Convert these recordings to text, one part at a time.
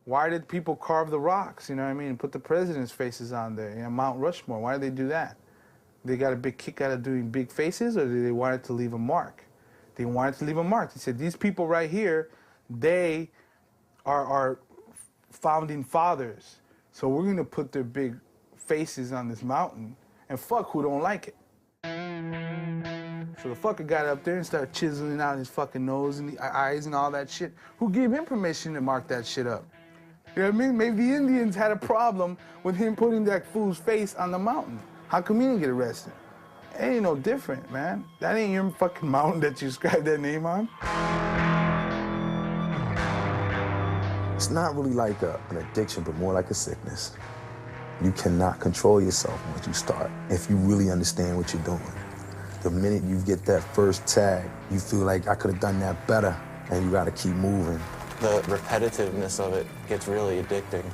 Why did people carve the rocks, you know what I mean, and put the president's faces on there, you know, Mount Rushmore? Why did they do that? They got a big kick out of doing big faces, or did they want it to leave a mark? They wanted to leave a mark. They said, these people right here, they are founding fathers. So we're going to put their big faces on this mountain, and fuck who don't like it. So the fucker got up there and started chiseling out his fucking nose and the eyes and all that shit. Who gave him permission to mark that shit up? You know what I mean? Maybe the Indians had a problem with him putting that fool's face on the mountain. How come he didn't get arrested? It ain't no different, man. That ain't your fucking mountain that you inscribed that name on. It's not really like an addiction, but more like a sickness. You cannot control yourself once you start, if you really understand what you're doing. The minute you get that first tag, you feel like I could have done that better, and you gotta keep moving. The repetitiveness of it gets really addicting.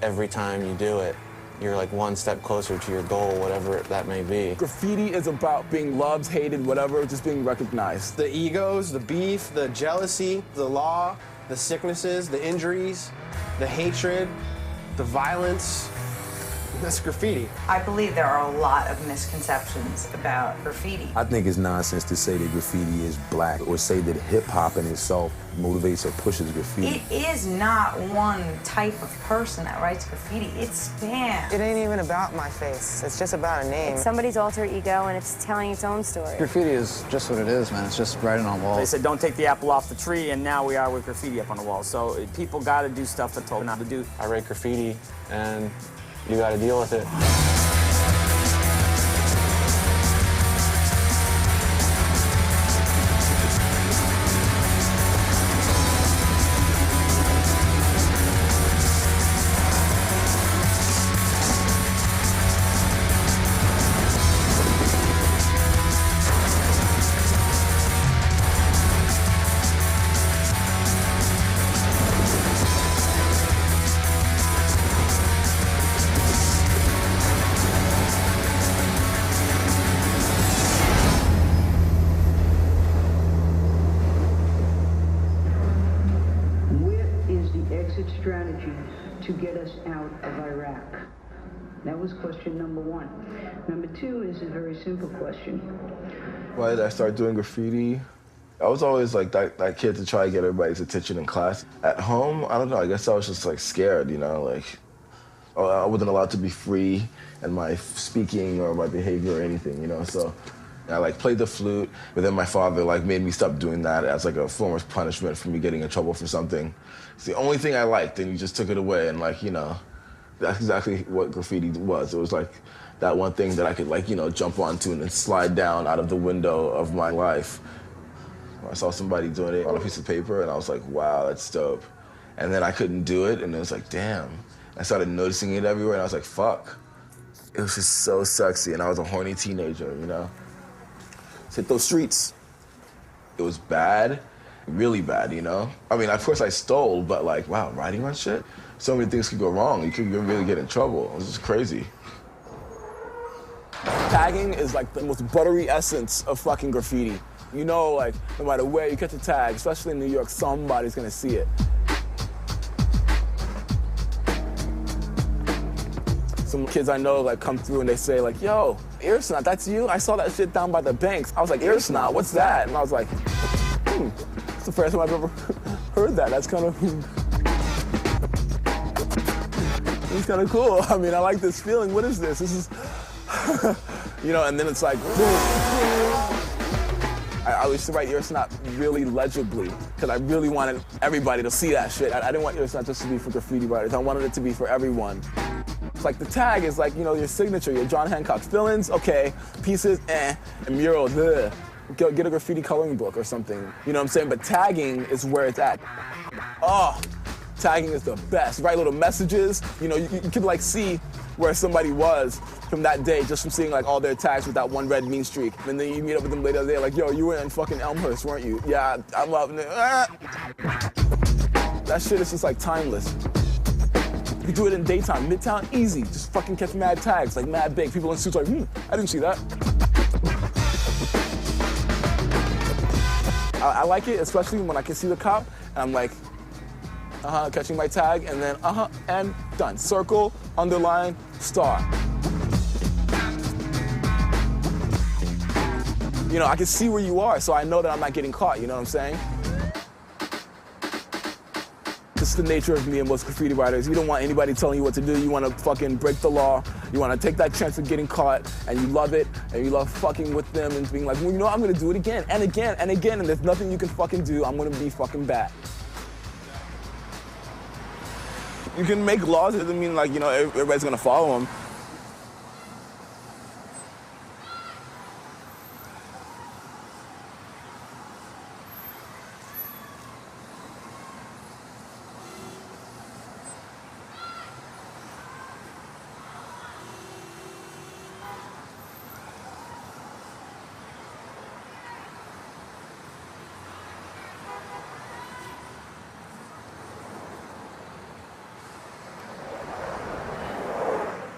Every time you do it, you're like one step closer to your goal, whatever that may be. Graffiti is about being loved, hated, whatever, just being recognized. The egos, the beef, the jealousy, the law, the sicknesses, the injuries, the hatred, the violence. That's graffiti. I believe there are a lot of misconceptions about graffiti. I think it's nonsense to say that graffiti is black, or say that hip-hop in itself motivates or pushes graffiti. It is not one type of person that writes graffiti. It spans. It ain't even about my face. It's just about a name. It's somebody's alter ego, and it's telling its own story. Graffiti is just what it is, man. It's just writing on walls. They said, don't take the apple off the tree, and now we are with graffiti up on the wall. So people got to do stuff they're told not to do. I write graffiti, and you got to deal with it. Strategy to get us out of Iraq? That was question number one. Number two is a very simple question. Why did I start doing graffiti? I was always like that kid to try to get everybody's attention in class. At home, I don't know, I guess I was just like scared, you know, like I wasn't allowed to be free in my speaking or my behavior or anything, you know, so I like played the flute, but then my father like made me stop doing that as like a form of punishment for me getting in trouble for something. It's the only thing I liked, and he just took it away, and like, you know, that's exactly what graffiti was. It was like that one thing that I could like, you know, jump onto and then slide down out of the window of my life. I saw somebody doing it on a piece of paper, and I was like, wow, that's dope. And then I couldn't do it, and it was like, damn. I started noticing it everywhere, and I was like, fuck. It was just so sexy, and I was a horny teenager, you know? Hit those streets. It was bad, really bad, you know? I mean, of course I stole, but like, wow, riding on shit? So many things could go wrong. You could really get in trouble. It was just crazy. Tagging is like the most buttery essence of fucking graffiti. You know, like, no matter where you catch a tag, especially in New York, somebody's gonna see it. Some kids I know like come through and they say like, yo, ear snot, that's you? I saw that shit down by the banks. I was like, ear snot, what's that? And I was like, it's the first time I've ever heard that. That's kind of, it's kind of cool. I mean, I like this feeling. What is this? This is, you know, and then it's like, I used to write ear snot really legibly because I really wanted everybody to see that shit. I didn't want ear snot just to be for graffiti writers. I wanted it to be for everyone. Like the tag is like, you know, your signature, your John Hancock. Fill-ins, okay. Pieces, and mural, ugh. Get a graffiti coloring book or something. You know what I'm saying? But tagging is where it's at. Oh, tagging is the best. Write little messages. You know, you can like see where somebody was from that day just from seeing like all their tags with that one red mean streak. And then you meet up with them later, they're like, yo, you were in fucking Elmhurst, weren't you? Yeah, I'm loving it. That shit is just like timeless. You can do it in daytime, Midtown, easy. Just fucking catch mad tags, like mad big. People in suits like, I didn't see that. I like it, especially when I can see the cop, and I'm like, catching my tag, and then and done. Circle, underline, star. You know, I can see where you are, so I know that I'm not getting caught, you know what I'm saying? This is the nature of me and most graffiti writers. You don't want anybody telling you what to do. You want to fucking break the law. You want to take that chance of getting caught, and you love it, and you love fucking with them and being like, well, you know, I'm going to do it again and again and again, and there's nothing you can fucking do. I'm going to be fucking bad. You can make laws, it doesn't mean, like, you know, everybody's going to follow them.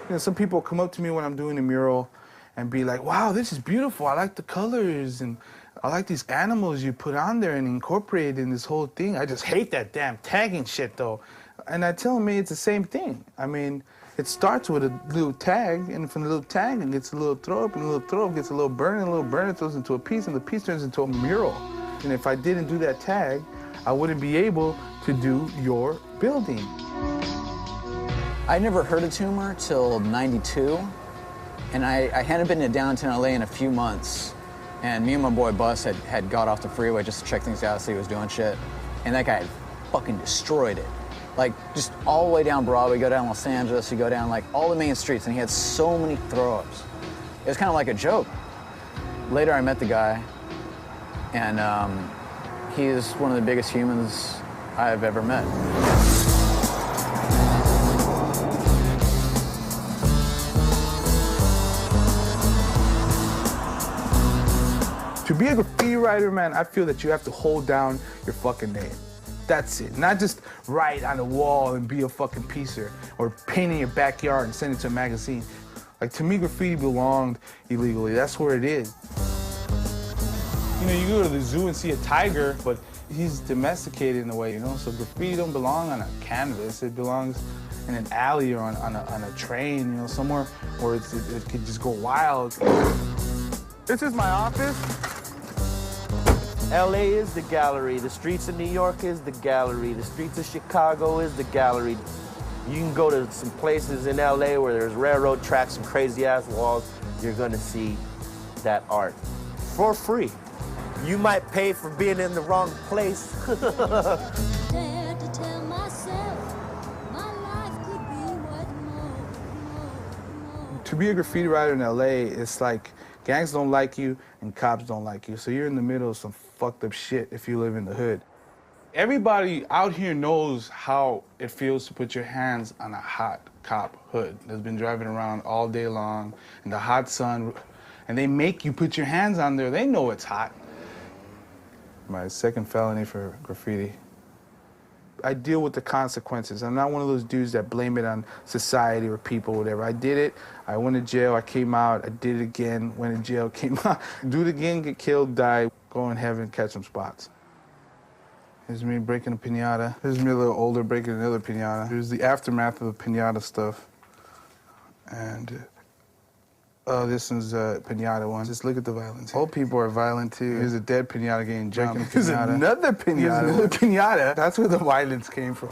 You know, some people come up to me when I'm doing a mural and be like, wow, this is beautiful. I like the colors and I like these animals you put on there and incorporate in this whole thing. I just hate that damn tagging shit though. And I tell them, it's the same thing. I mean, it starts with a little tag, and from the little tag it gets a little throw up, and the little throw up gets a little burn, and a little burn it throws into a piece, and the piece turns into a mural. And if I didn't do that tag, I wouldn't be able to do your building. I never heard of Tumor till '92, and I hadn't been to downtown LA in a few months, and me and my boy Bus had got off the freeway just to check things out, see he was doing shit, and that guy had fucking destroyed it. Like, just all the way down Broadway, go down Los Angeles, you go down like all the main streets, and he had so many throw-ups. It was kind of like a joke. Later I met the guy, and he's one of the biggest humans I've ever met. To be a graffiti writer, man, I feel that you have to hold down your fucking name. That's it. Not just write on the wall and be a fucking piecer or paint in your backyard and send it to a magazine. Like, to me, graffiti belonged illegally. That's where it is. You know, you go to the zoo and see a tiger, but he's domesticated in a way, you know? So graffiti don't belong on a canvas. It belongs in an alley or on a train, you know, somewhere where it could just go wild. This is my office. LA is the gallery. The streets of New York is the gallery. The streets of Chicago is the gallery. You can go to some places in LA where there's railroad tracks and crazy-ass walls. You're gonna see that art for free. You might pay for being in the wrong place. To be a graffiti writer in LA, it's like gangs don't like you and cops don't like you. So you're in the middle of some fucked up shit if you live in the hood. Everybody out here knows how it feels to put your hands on a hot cop hood that's been driving around all day long in the hot sun, and they make you put your hands on there. They know it's hot. My second felony for graffiti. I deal with the consequences. I'm not one of those dudes that blame it on society or people, whatever. I did it, I went to jail, I came out, I did it again, went to jail, came out. Do it again, get killed, die, go in heaven, catch some spots. Here's me breaking a piñata. Here's me a little older breaking another piñata. Here's the aftermath of the piñata stuff. And this one's a piñata one. Just look at the violence. Old people are violent too. Here's a dead piñata getting jumped. Here's another piñata. Here's another piñata. That's where the violence came from.